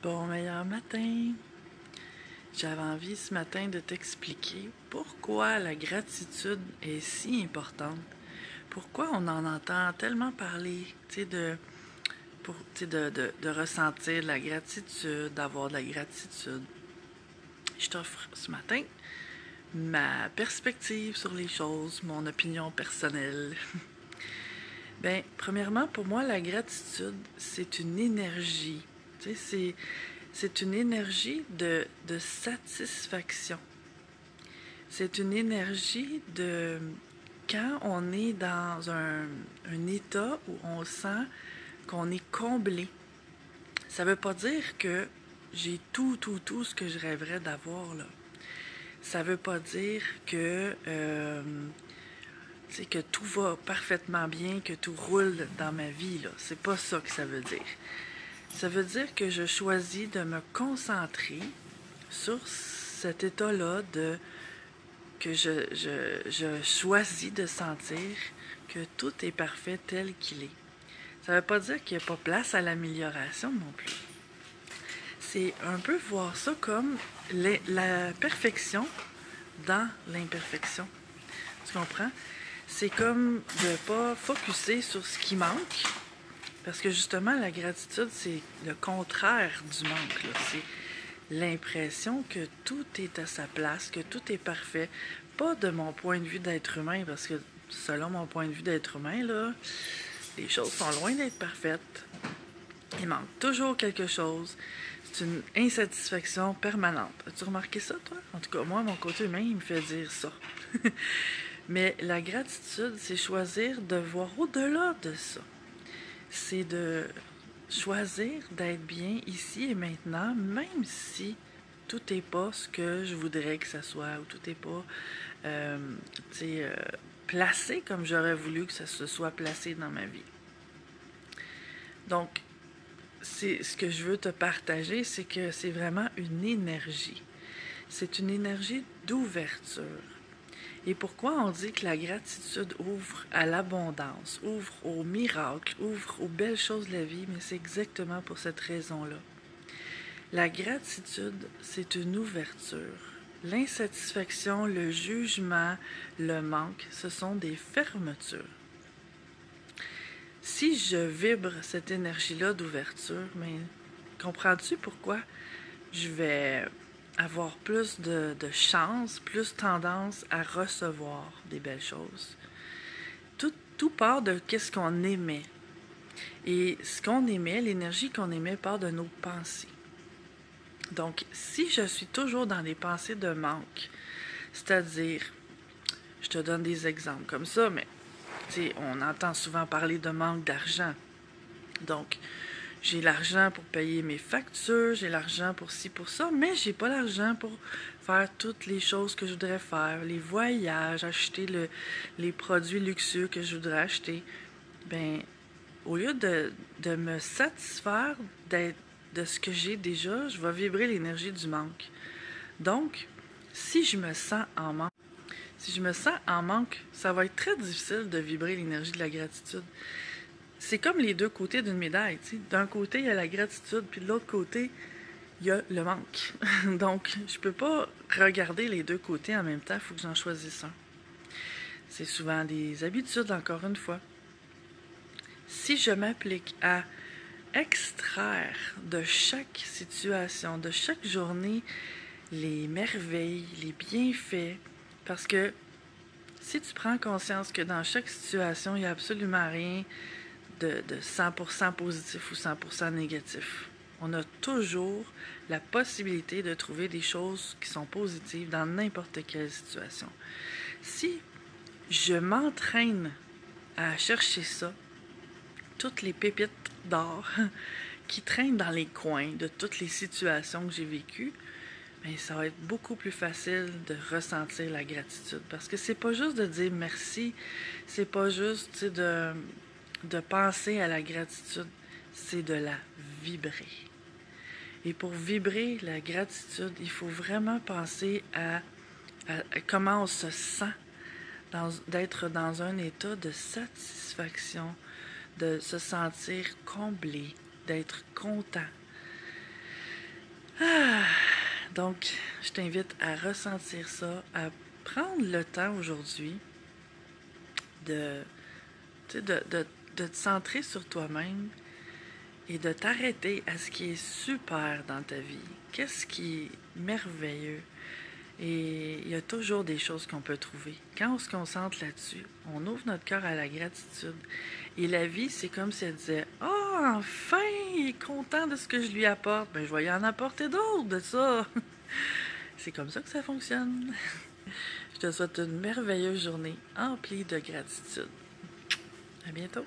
Bon meilleur matin. J'avais envie ce matin de t'expliquer pourquoi la gratitude est si importante. Pourquoi on en entend tellement parler, de ressentir de la gratitude, d'avoir de la gratitude. Je t'offre ce matin ma perspective sur les choses, mon opinion personnelle. Bien, premièrement, pour moi, la gratitude, c'est une énergie. C'est une énergie de satisfaction. C'est une énergie de quand on est dans un état où on sent qu'on est comblé. Ça veut pas dire que j'ai tout ce que je rêverais d'avoir, là. Ça veut pas dire que tout va parfaitement bien, que tout roule dans ma vie, là. C'est pas ça que ça veut dire. Ça veut dire que je choisis de me concentrer sur cet état-là que je choisis de sentir que tout est parfait tel qu'il est. Ça ne veut pas dire qu'il n'y a pas place à l'amélioration non plus. C'est un peu voir ça comme la perfection dans l'imperfection. Tu comprends? C'est comme de ne pas focusser sur ce qui manque, parce que justement, la gratitude, c'est le contraire du manque, là. C'est l'impression que tout est à sa place, que tout est parfait. Pas de mon point de vue d'être humain, parce que selon mon point de vue d'être humain, là, les choses sont loin d'être parfaites. Il manque toujours quelque chose. C'est une insatisfaction permanente. As-tu remarqué ça, toi? En tout cas, moi, mon côté humain, il me fait dire ça. Mais la gratitude, c'est choisir de voir au-delà de ça. C'est de choisir d'être bien ici et maintenant, même si tout n'est pas ce que je voudrais que ça soit, ou tout n'est pas euh, placé comme j'aurais voulu que ça se soit placé dans ma vie. Donc, c'est ce que je veux te partager, c'est que c'est vraiment une énergie. C'est une énergie d'ouverture. Et pourquoi on dit que la gratitude ouvre à l'abondance, ouvre aux miracles, ouvre aux belles choses de la vie, mais c'est exactement pour cette raison-là. La gratitude, c'est une ouverture. L'insatisfaction, le jugement, le manque, ce sont des fermetures. Si je vibre cette énergie-là d'ouverture, mais comprends-tu pourquoi je vais avoir plus de chance, plus tendance à recevoir des belles choses? Tout part de qu'est-ce qu'on émet. Et ce qu'on émet, l'énergie qu'on émet part de nos pensées. Donc, si je suis toujours dans des pensées de manque, c'est-à-dire, je te donne des exemples comme ça, mais on entend souvent parler de manque d'argent. Donc, j'ai l'argent pour payer mes factures, j'ai l'argent pour ci, pour ça, mais j'ai pas l'argent pour faire toutes les choses que je voudrais faire, les voyages, acheter les produits luxueux que je voudrais acheter. Ben, au lieu de me satisfaire de ce que j'ai déjà, je vais vibrer l'énergie du manque. Donc, si je me sens en manque, ça va être très difficile de vibrer l'énergie de la gratitude. C'est comme les deux côtés d'une médaille. T'sais. D'un côté, il y a la gratitude, puis de l'autre côté, il y a le manque. Donc, je peux pas regarder les deux côtés en même temps, il faut que j'en choisisse un. C'est souvent des habitudes, encore une fois. Si je m'applique à extraire de chaque situation, de chaque journée, les merveilles, les bienfaits, parce que si tu prends conscience que dans chaque situation, il n'y a absolument rien de 100% positif ou 100% négatif. On a toujours la possibilité de trouver des choses qui sont positives dans n'importe quelle situation. Si je m'entraîne à chercher ça, toutes les pépites d'or qui traînent dans les coins de toutes les situations que j'ai vécues, bien, ça va être beaucoup plus facile de ressentir la gratitude. Parce que c'est pas juste de dire merci, c'est pas juste de penser à la gratitude, c'est de la vibrer. Et pour vibrer la gratitude, il faut vraiment penser à comment on se sent d'être dans un état de satisfaction, de se sentir comblé, d'être content. Donc, je t'invite à ressentir ça, à prendre le temps aujourd'hui de, de te centrer sur toi-même et de t'arrêter à ce qui est super dans ta vie. Qu'est-ce qui est merveilleux? Et il y a toujours des choses qu'on peut trouver. Quand on se concentre là-dessus, on ouvre notre cœur à la gratitude. Et la vie, c'est comme si elle disait « Oh, enfin, il est content de ce que je lui apporte. Ben, je vais y en apporter d'autres de ça. » C'est comme ça que ça fonctionne. Je te souhaite une merveilleuse journée emplie de gratitude. À bientôt.